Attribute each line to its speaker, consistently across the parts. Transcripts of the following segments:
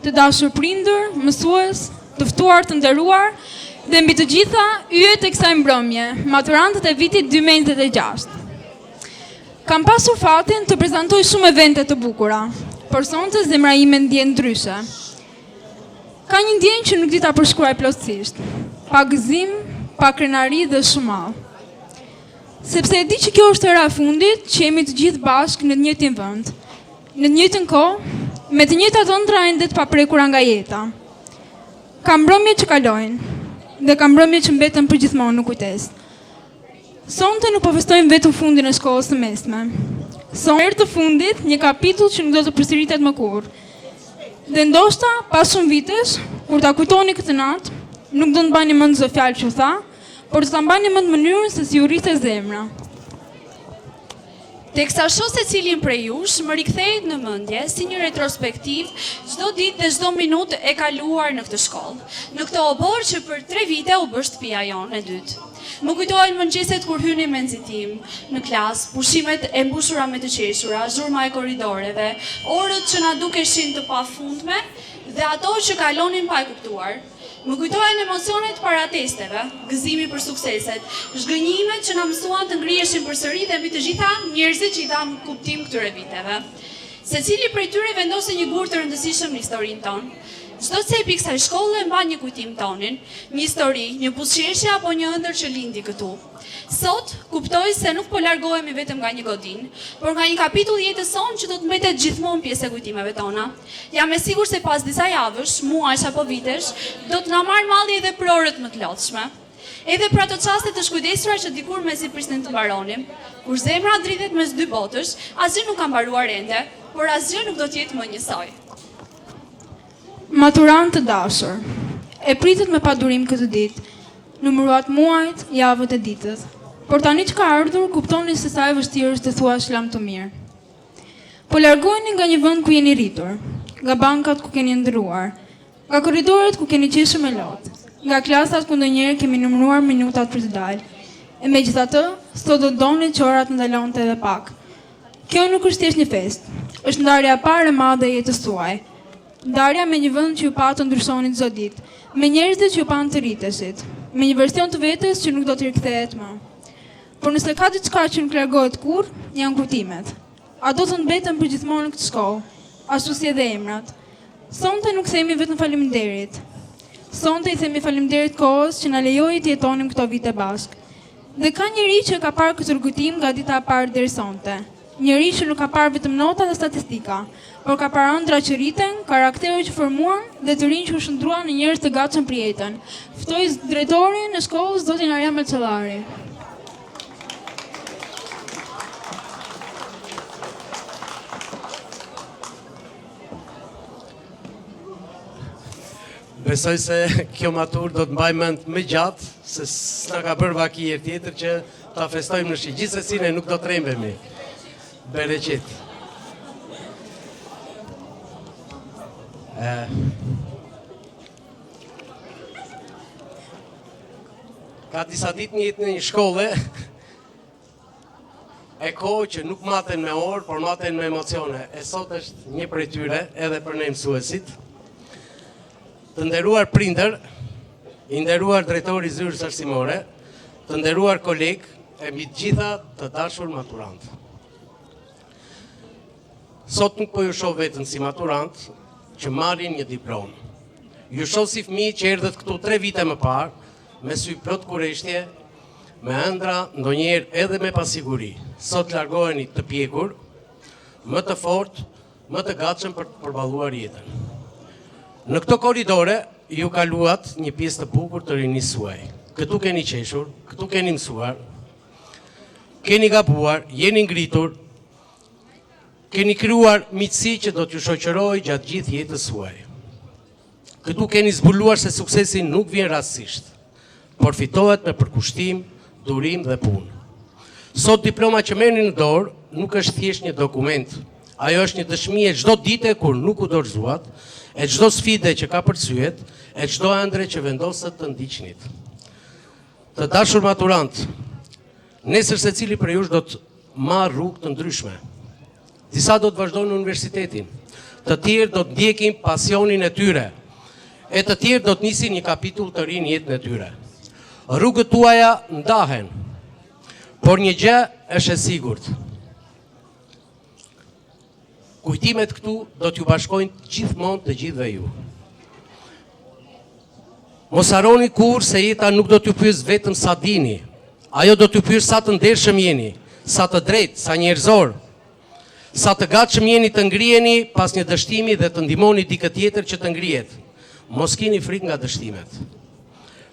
Speaker 1: të dashur prindër, mësues, të ftuar të nderuar, dhe mbi të gjitha yjet e kësaj mbrëmje, maturantët e vitit 2026. Kam pasur fatin të prezantoj shumë evente të bukura, por sonte zemra ime ndjen ndryshe. Ka një ndjenjë që nuk di ta përshkruaj plotësisht. Pa gëzim, pa krenari dhe shumë mall. Sepse e di që kjo është era e fundit që jemi të gjithë bashkë në të njëjtin vend, në të njëjtën kohë, me të njëjtat ëndra ende të paprekura nga jeta. Ka mbrëmje që kalojnë, dhe ka mbrëmje që mbeten përgjithmonë në kujtesë. Sonte nuk po festojmë vetëm fundin e shkollës së mesme. Sonte herë të fundit një kapitull që nuk do të përsëritet më kurrë. Dhe ndoshta pas shumë vitesh, kur ta kujtoni këtë natë, nuk do të mbani mend çdo fjalë që tha, por të ta mbani mend mënyrën se si u rritet zemra.
Speaker 2: Teksa shoh secilin prej jush më rikthehet në mendje si një retrospektiv çdo ditë dhe çdo minutë e kaluar në këtë shkollë. Në këtë obor që për 3 vite u bë shtëpia jonë e dytë. Më kujtohen mëngjeset kur hynim me nxitim në klasë, pushimet e mbushura me të qeshura, zhurma e korridoreve, orët që na dukeshin të pafundme dhe ato që kalonin pa e kuptuar. Më kujtohen emocionet para testeve, gëzimi për sukseset, zhgënjimet që na mësuan të ngriheshin përsëri dhe mbi të gjitha njerëzit që i dhan kuptim këtyre viteve. Secili prej tyre vendosi një gur të rëndësishëm në historinë tonë. Çdo cep i kësaj shkolle mban një kujtim tonin, një histori, një buzëqeshje apo një ëndër që lindi këtu. Sot kuptoj se nuk po largohemi vetëm nga një godinë, por nga një kapitull jetës sonë që do të mbetet gjithmonë pjesë e kujtimeve tona. Jam e sigurt se pas disa javësh, muajsh apo vitesh, do të na marr malli edhe për orët më të lodhshme. Edhe për ato çaste të shkujdesura që dikur mezi prisnin të mbaronim, kur zemra dridhet mes dy botësh, asgjë nuk ka mbaruar ende, por asgjë nuk do të jetë më njësoj.
Speaker 1: Maturant të dashur, e pritet me padurim këtë ditë, numëruat muajt, javët e ditët. Por tani që ka ardhur, kuptoni se sa e vështirë është të thuash lam të mirë. Po largoheni nga një vend ku jeni rritur, nga bankat ku keni ndëruar, nga korridoret ku keni qeshur me lot, nga klasat ku ndonjëherë kemi numëruar minutat për të dalë. E megjithatë, sot do doni që orat ndalonte edhe pak. Kjo nuk është thjesht një fest, është ndarja e parë e madhe e jetës tuaj. Ndarja me një vend që ju pa të ndryshonit çdo ditë, me njerëzit që ju pan të rriteshit, me një version të vetes që nuk do të rikthehet më. Por nëse ka diçka që nuk largohet kurrë, janë kujtimet. A do të mbeten përgjithmonë në këtë shkollë, ashtu si edhe emrat. Sonte nuk themi vetëm faleminderit. Sonte i themi faleminderit kohës që na lejoi të jetonim këto vite bashkë. Dhe ka njëri që ka parë këtë rrugëtim nga dita e parë deri sonte. Njëri që nuk ka parë vetëm nota dhe statistika, por ka parë ëndra që rriten, karaktere që formuan dhe të rinj që u shndruan në njerëz të gatshëm për jetën. Ftoj drejtorin e shkollës, zotin Arjan Melçellari.
Speaker 3: Besoj se kjo matur do të mbaj mend më gjatë, se s'na ka bërë vaki herë tjetër që ta festojmë në shi. Gjithsesi ne nuk do të trembemi. Bereqet. Ka disa ditë një jetë në një shkolle e kohë që nuk maten me orë, por maten me emocione. E sot është një prej tyre, edhe për ne mësuesit. Të nderuar prindër, i nderuar drejtori i zyrës arsimore, të nderuar kolegë, e mbi të gjitha të dashur maturant. Sot nuk po ju shoh vetëm si maturant që marrin një diplomë. Ju shoh si fëmijë që erdhët këtu 3 vite më parë, me sy plot kurreshtje, me ëndra, ndonjëherë edhe me pasiguri. Sot largoheni të pjekur, më të fortë, më të gatshëm për të përballuar jetën. Në këto korridore ju kaluat një pjesë të bukur të rinisë suaj. Këtu keni qeshur, këtu keni mësuar, keni gabuar, jeni ngritur, keni krijuar miqësi që do t'ju shoqërojë gjatë gjithë jetës suaj. Këtu keni zbuluar se suksesi nuk vjen rastësisht, por fitohet me përkushtim, durim dhe punë. Sot diploma që merrni në dorë nuk është thjesht një dokument. Ajo është një dëshmi e çdo dite kur nuk u dorëzuat, e çdo sfide që ka përsyet, e çdo ëndre që vendoset të ndiqnit. Të dashur maturant, nesër secili prej jush do të marrë rrugë të ndryshme. Disa do të vazhdojnë në universitetin, të tjerë do të ndjekin pasionin e tyre, e të tjerë do të nisin një kapitull të ri në jetën e tyre. Rrugët tuaja ndahen, por një gjë është e sigurt. Kujtimet këtu do t'ju bashkojnë gjithmonë të gjithëve ju. Mos harroni kur se jeta nuk do t'ju pyes vetëm sa dini, ajo do t'ju pyes sa të ndershëm jeni, sa të drejtë, sa njerëzor, sa të gatshëm jeni të ngriheni pas një dështimi dhe të ndihmoni dikë tjetër që të ngrihet. Mos keni frikë nga dështimet.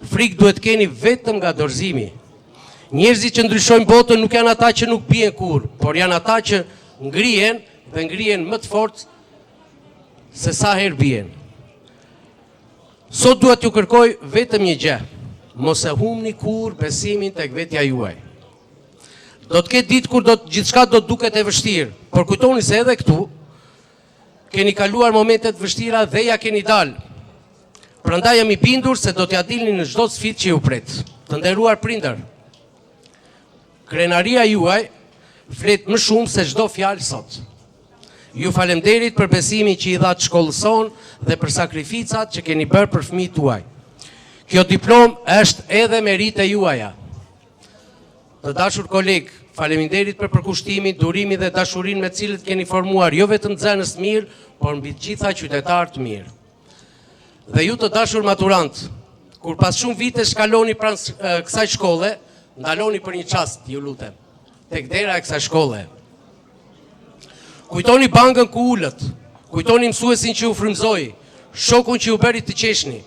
Speaker 3: Frikë duhet keni vetëm nga dorëzimi. Njerëzit që ndryshojnë botën nuk janë ata që nuk bien kurrë, por janë ata që ngrihen dhe ngrihen më të fortë se sa herë bien. Sot duhet ju kërkoj vetëm një gjë, mos e humni kurrë besimin tek vetja juaj. Do të ketë ditë kur gjithçka do të duket e vështirë, por kujtoni se edhe këtu keni kaluar momente të vështira dhe ja keni dalë. Prandaj jam i bindur se do t'ja dilni në çdo sfidë që ju pret. Të nderuar prindër, krenaria juaj flet më shumë se çdo fjalë sot. Ju falemnderit për besimin që i dha shkollës sonë dhe për sakrificat që keni bërë për fëmijët tuaj. Kjo diplomë është edhe merite juaja. Të dashur kolegë, faleminderit për përkushtimin, durimin dhe dashurinë me cilët keni formuar jo vetëm nxënës të mirë, por mbi të gjitha qytetar të mirë. Dhe ju të dashur maturant, kur pas shumë vite shkaloni pranë kësaj shkolle, ndaloni për një çast, ju lutem, tek dera e kësaj shkolle. Kujtoni bankën ku ulët, kujtoni mësuesin që ju frymëzoi, shokun që ju bëri të qeshni,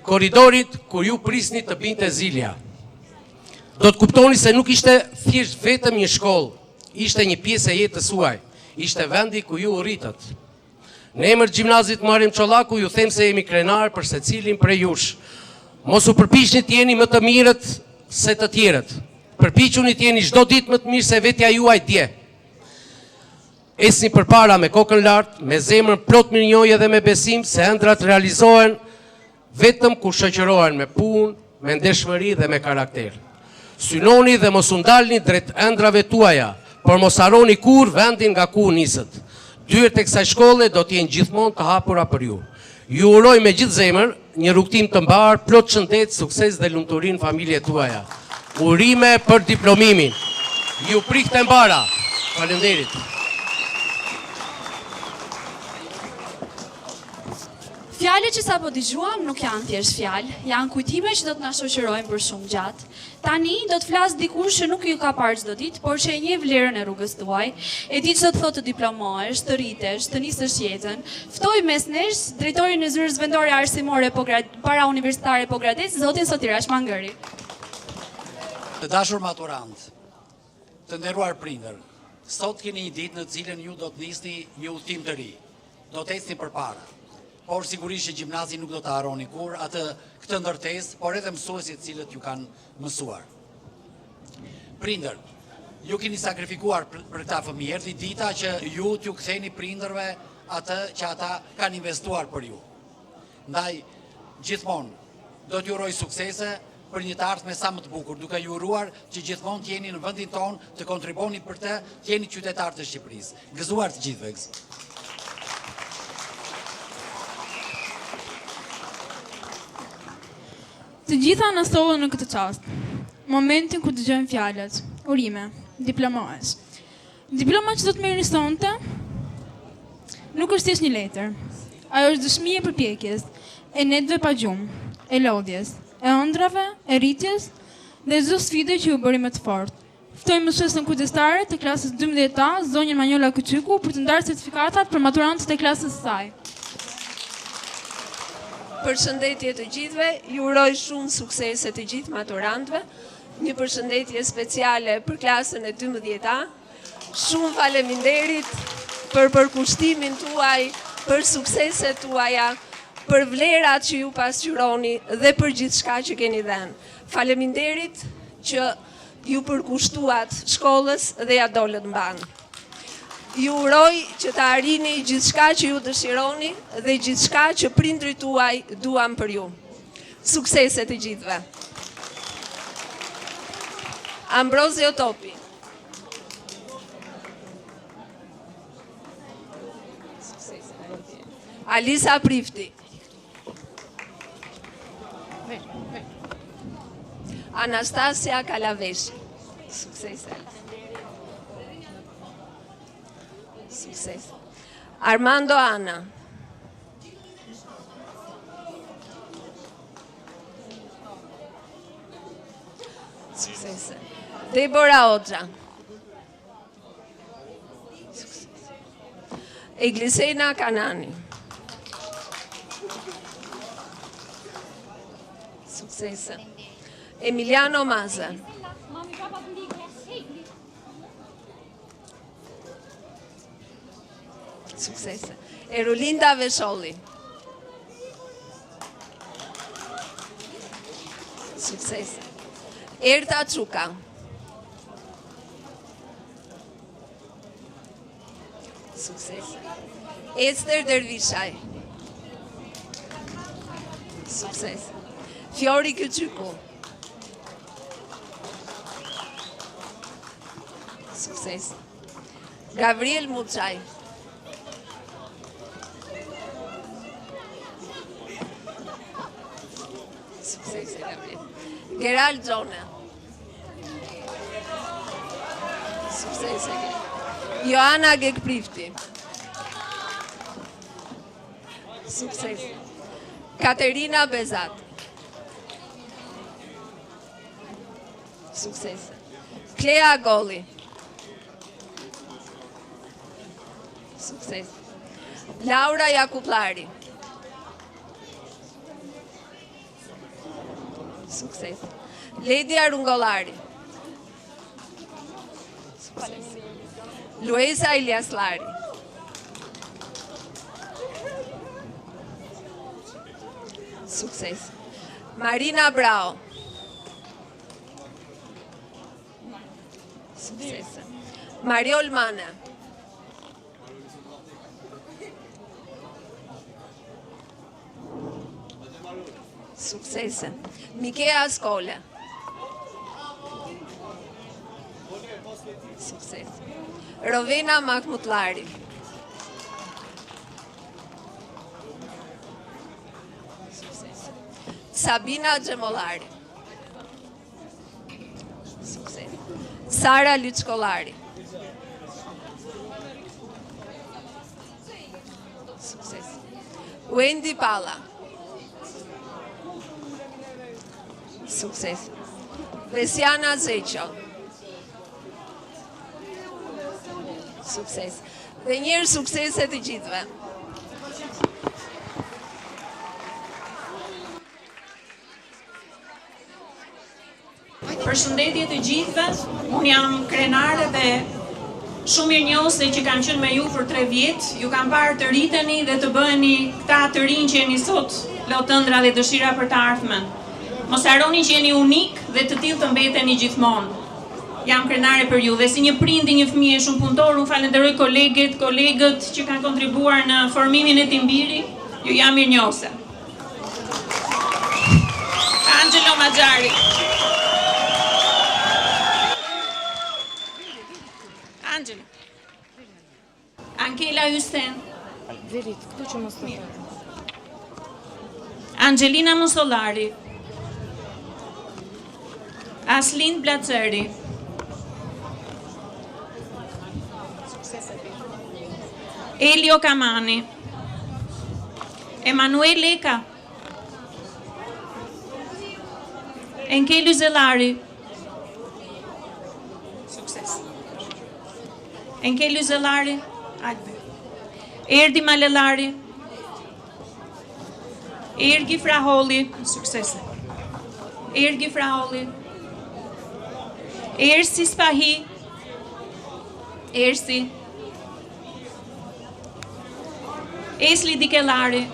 Speaker 3: korridorit kur ju prisni të binte zilja. Do të kuptoni se nuk ishte thjesht vetëm një shkollë, ishte një pjesë e jetës suaj, ishte vendi ku ju u rritët. Në emër të Gjimnazit Muharrem Çollaku ju them se jemi krenar për secilin prej jush. Mos u përpiqni të jeni më të mirët se të tjerët. Përpiquni të jeni çdo ditë më të mirë se vetja juaj dje. Esni përpara me kokën lart, me zemrën plot mirënjohje dhe me besim se ëndrat realizohen vetëm kur shoqërohen me punë, me ndeshmëri dhe me karakter. Synoni dhe mos u ndalni drejt ëndrave tuaja, por mos harroni kur vendin nga ku nisët. Dyert e kësaj shkolle do të jenë gjithmonë të hapura për ju. Ju uroj me gjithë zemër një rrugtim të mbar, plot shëndet, sukses dhe lumturi në familjet tuaja. Urime për diplomimin. Ju prikte mbara. Faleminderit.
Speaker 2: Fjalët që sapo dëgjuam nuk janë thjesht fjalë, janë kujtime që do të na shoqërojnë për shumë gjatë. Tani do të flas dikush që nuk ju ka parë çdo ditë, por që e njeh vlerën e rrugës tuaj, e di ç'do të thotë të diplomohesh, të rritesh, të nisësh jetën. Ftoj mes nesh drejtorin e zyrës vendore arsimore para universitare Pogradec, zotin Sotirash Mangëri.
Speaker 4: Të dashur maturant, të nderuar prindër, sot keni një ditë në të cilën ju do të nisni një udhtim të ri. Do të ecni përpara. Por sigurisht që gjimnazi nuk do të harroni kur këtë ndërtesë, por edhe mësuesit cilët ju kanë mësuar. Prindër, ju keni sakrifikuar për këta fëmijë, erdhi dita që ju t'ju ktheni prindërve atë që ata kanë investuar për ju. Ndaj, gjithmonë do t'ju uroj suksese për një të ardhme sa më të bukur, duke ju uruar që gjithmonë t'jeni në vendin tonë, të kontriboni për të, t'jeni qytetarë të Shqipërisë. Gëzuar të gjithëve.
Speaker 1: Të gjitha në sollën në këtë çast. Momentin ku dëgjojmë fjalët, urime, diplomohesh. Diploma që do të merrni sonte nuk është thjesht një letër. Ajo është dëshmi e përpjekjes, e netëve pa gjumë, e lodhjes, e ëndrave, e rritjes dhe çdo sfide që ju bëri më të fortë. Ftoj mësuesën kujdestare të klasës 12A, zonjën Manjola Kyçyku, për të ndarë certifikatat për maturantët e klasës së saj.
Speaker 5: Përshëndetje të gjithëve, ju uroj shumë suksese të gjithë maturantëve, një përshëndetje speciale për klasën e 12A. Shumë faleminderit për përkushtimin tuaj, për sukseset tuaja, për vlerat që ju pasqyroni dhe për gjithçka që keni dhënë. Faleminderit që ju përkushtuat shkollës dhe ja dolët mban. Ju uroj që të arrini gjithçka që ju dëshironi dhe gjithçka që prindrit tuaj duan për ju. Suksese të gjithëve. Ambrozio Topi. Suksese. Alisa Prifti. Anastasia Kalaveshi. Sukses. Sukses. Armando Ana. Sukses. Deborah Oxha. Eglisena Kanani. Sukses. Emiliano Maza. Sukses. Erulinda Vesholli. Sukses. Erta Çuka. Sukses. Ester Dervishaj. Sukses. Fiori Kyçyku. Sukses. Gabriel Muçaj. Sukses, Gabriel. Gerald Zona. Sukses, Joanna Gekprifti. Sukses. Katerina Bezat. Sukses. Klea Golli. Sukses. Laura Jakuplari. Sukses. Ledia Rungolari. Sukses. Luisa Iliaslari. Sukses. Marina Brau. Sukses. Mariol Mana. Sukses. Mikea Skola. Sukses. Rovena Mahmutlari. Sukses. Sabina Gemolari. Sukses. Sara Lyçkolari. Sukses. Wendy Pala. Sukses. Vesiana Zeqo. Sukses. Dhe njërë sukseset të gjithve.
Speaker 6: Përshëndetje të gjithëve, unë jam krenare dhe shumë mirënjohëse që kam qenë me ju për 3 vjet, ju kam parë të rriteni dhe të bëheni këta të rinj që jeni sot, lotëndra dhe dëshira për të ardhmen. Mos harroni që jeni unik dhe të tillë të mbeteni gjithmonë. Jam krenare për ju dhe si një prind i një fëmije shumë punëtor, unë falenderoj kolegët që kanë kontribuar në formimin e Timbiri, ju jam mirënjohëse. Angelo Maxhari. Angelo. Ankela Hysen. Angelina Musolari. Aslin Blaceri. Elio Kamani. Emanuel Leka. Enkeli Zelari. Sukses. Enkeli Zelari. Erdi Malelari. Ergi Fraholli. Sukses. Ergi Fraholli. Ersi Spahi. Ersi. Esli Dikelari.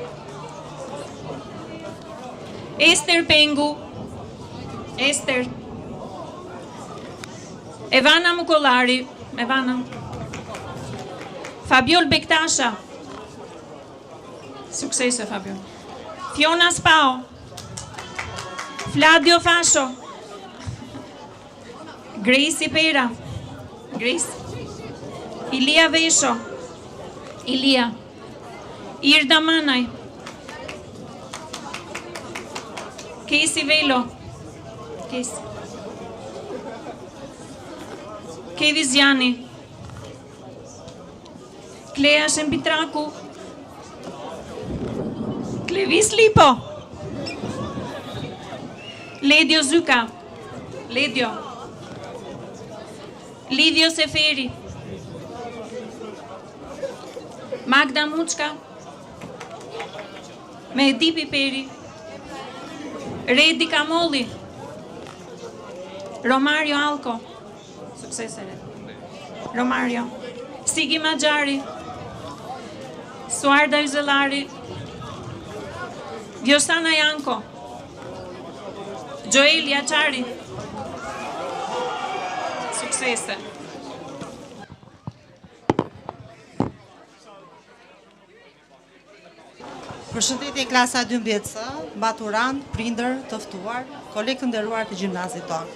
Speaker 6: Ester Pengu. Ester. Evana Mukolari. Evana. Fabiol Bektasha. Succese Fabio. Fiona Spao. Fladio Fascio. Grace Pera. Grace. Ilia Vesho. Ilia. Irda Manaj, Kesi Velo, Kevi Zjani, Klea Shembitraku, Klevis Lipo, Ledio Zyka, Lidhjo Seferi, Magda Muçka, Mehdi Piperi, Redi Kamolli, Romario Alko, suksesere, Romario, Sigi Maxhari, Suarda Yzellari, Vjosana Janko, Joel Jaçari, suksese.
Speaker 7: Përshëndetje klasa 12C, maturant, prindër, të ftuar, kolegë të nderuar të gjimnazit tonë.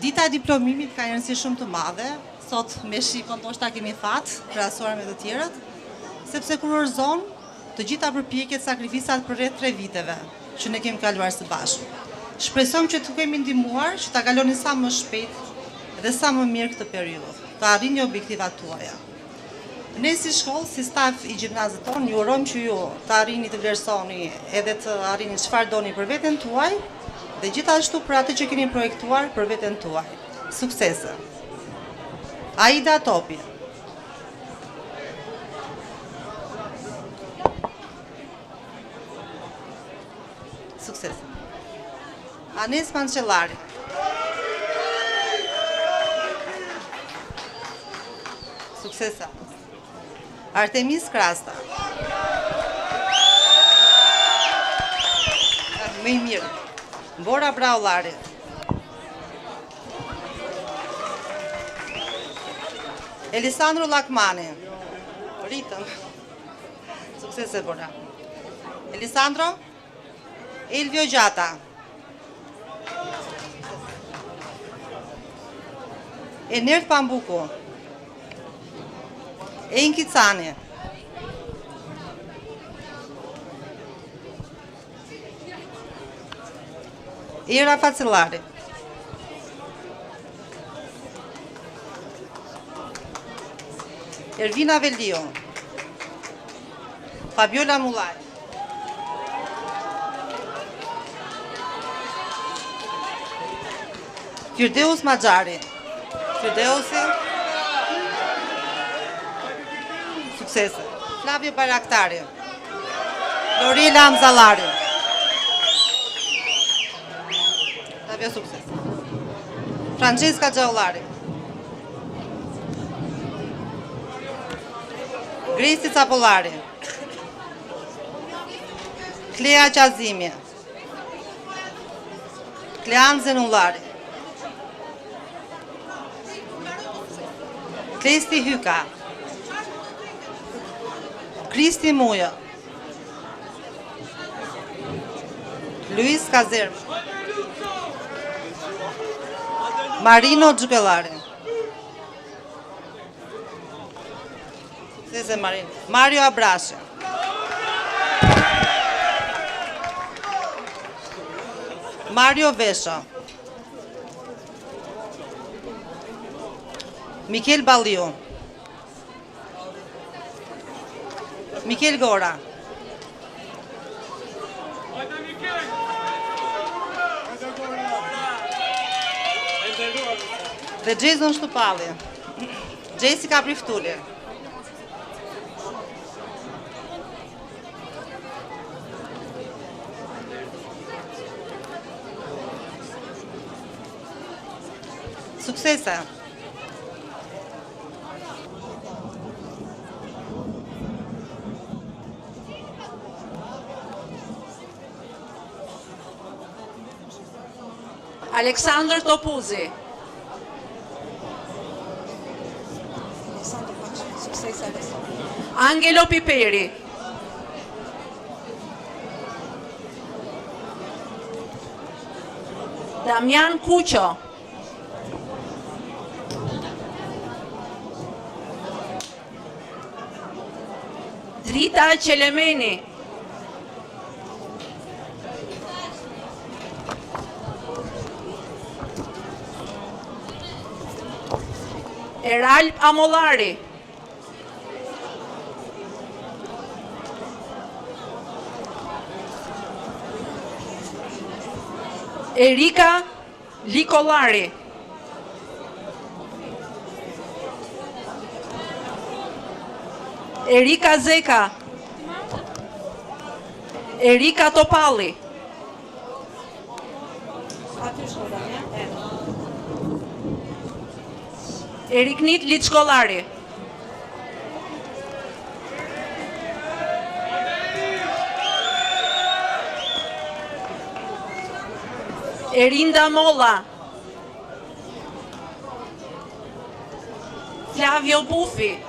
Speaker 7: Dita e diplomimit ka një rëndësi shumë të madhe, sot me shikon ndoshta kemi fat, krahasuar me të tjerët, sepse kurorëzon të gjitha përpjekjet, sakrifisat për rreth 3 viteve që ne kemi kaluar së bashku. Shpresojmë që të kemi ndihmuar që ta kaloni sa më shpejt dhe sa më mirë këtë periudhë, të arrini objektivat tuaja. Ne si shkollë, si staf i gjimnazit tonë, ju urojmë që ju të arrini të vlerësoni edhe të arrini çfarë doni për veten tuaj dhe gjithashtu për atë që keni projektuar për veten tuaj. Suksese. Aida Topi. Suksese. Anes Mançellari. Suksese. Artemis Krasta. Më i mirë. Bora Braullari. Elisandro Lakmani. Rritëm. Suksese Bora. Elisandro. Elvio Gjata. Enert Pambuku. Enki Cani. Era Facilari. Ervina Velio. Fabiola Mullaj. Firdeus Maxhari. Firdeusi. Suksese. Flavio Baraktari. Lorila Amzallari. Flavio sukses. Francesca Gjaullari. Grisi Capollari. Klea Qazimi. Klean Zenullari. Klesti Hyka. Kristi Muja. Luis Kazerm. Marino Gjukellari. Suksese Marino. Mario Abrashi. Mario Vesha. Mikel Balliu. Mikel Gora. Dhe Jason Shtupalli. Jessica Priftulli. Suksese.
Speaker 8: Aleksandr Topuzi. Angelo Piperi. Damian Kuqo. Drita Qelemeni. Eralp Amollari. Erika Likolari. Erika Zeka. Erika Topalli. Eriknit Liçkollari. Erinda Molla. Flavio Buffi.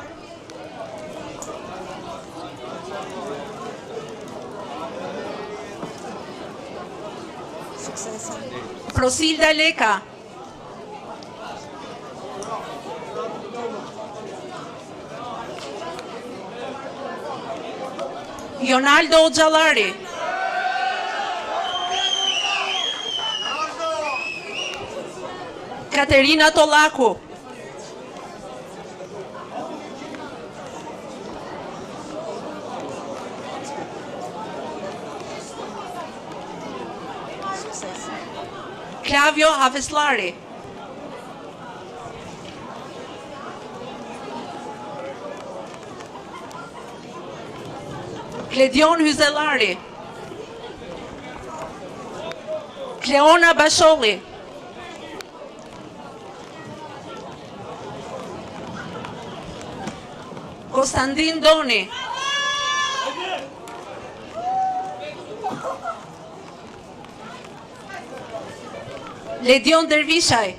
Speaker 8: Prosilda Leka. Jonaldo Xhallari. Katerina Tollaku. Klavio Haveslari. Kledion Hyzellari. Kleona Basholli. Konstantin Doni. Ledion Dervishaj.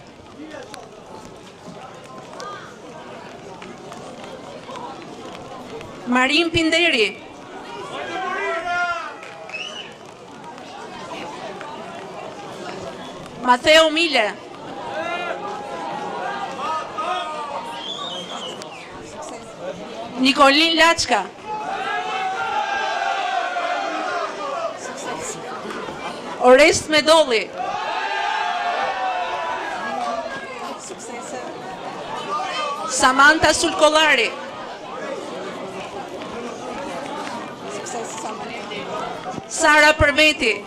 Speaker 8: Marin Pinderi. Matteo Mille. Nikolin Laçka. Orest Medolli. Samantha Sulkollari. Sara Përveti.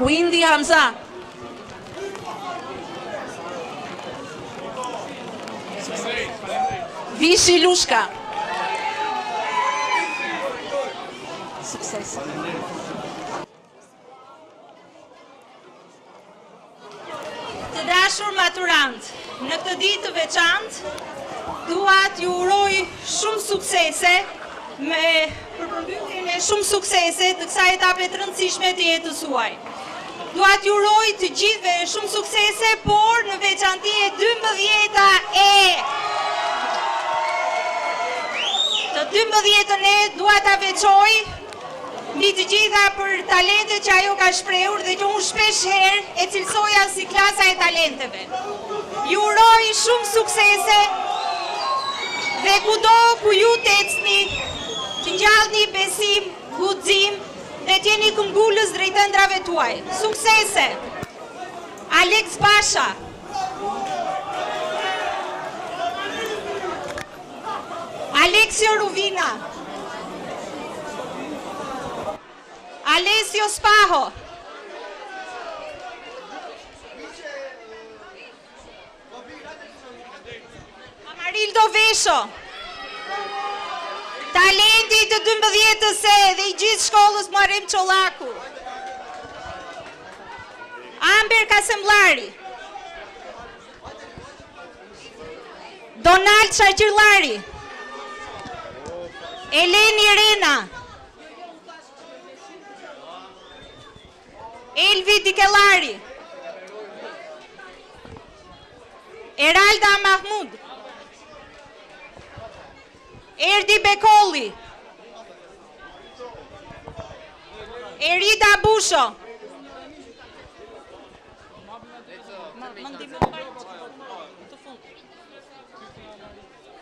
Speaker 8: Windy Hamza. Vishi Lushka.
Speaker 9: Të dashur maturant, në këtë ditë të veçantë, dua t'ju uroj shumë suksese me përpërmbytjen e shumë suksese të kësaj etape të rëndësishme të jetës suaj. Dua t'ju uroj të gjithëve shumë suksese, por në veçanti e 12-a Të 12-ën e dua ta veçoj mbi të gjitha për talentet që ajo ka shprehur dhe që unë shpesh herë e cilësoja si klasa e talenteve. Ju uroj shumë suksese dhe kudo ku ju të ecni, të ngjallni besim, guxim dhe të jeni këmbgulës drejt ëndrave tuaj. Suksese! Alex Basha. Alexio Ruvina. Alessio Spaho. Amarildo Vesho. Talenti të 12-ës dhe i gjithë shkollës Muharrem Çollaku. Amber Kasemllari. Donald Shaqirllari. Eleni Rena. Elvi Dikellari. Eralda Mahmud. Erdi Bekolli. Erida Busho.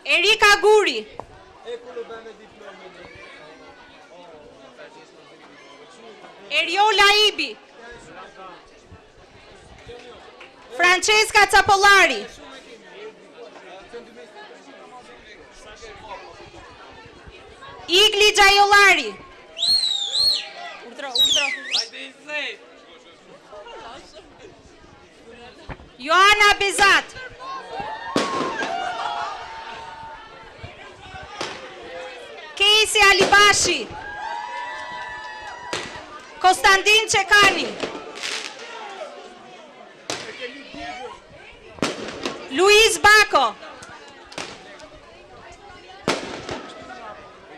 Speaker 9: Erika Guri. Eriola Ibi. Francesca Capollari. Igli Gjajolari. Joana Bezat. Casey Alibashi. Konstantin Çekani. Luis Bako.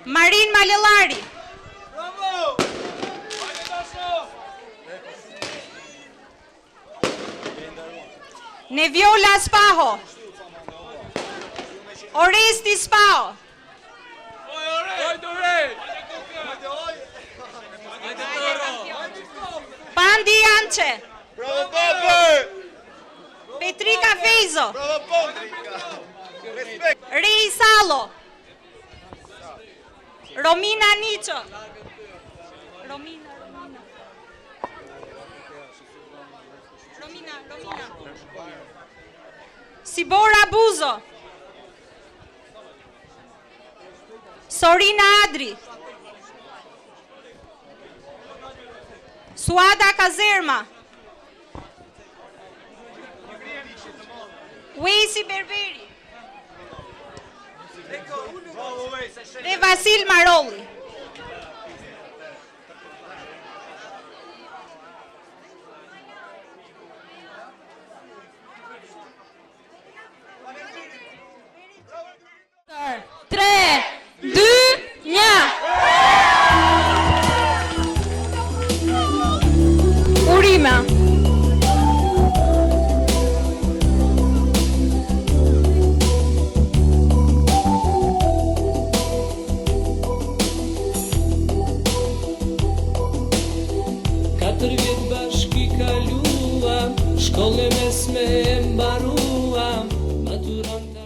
Speaker 9: Marin Malelari. Neviola Spaho. Oresti Spaho. Pandi Janče. Petrika Fejzo. Rei Salo. Romina Nicho. Romina. Sibora Buzo. Sorina Adri. Suada Kazerma. Wesi Berberi. Dhe Vasil Marolli.
Speaker 1: Tre, dy, një. Urime.
Speaker 10: Katër vjet bashki kaluam, shkollën mesme e mbaruam, maturanta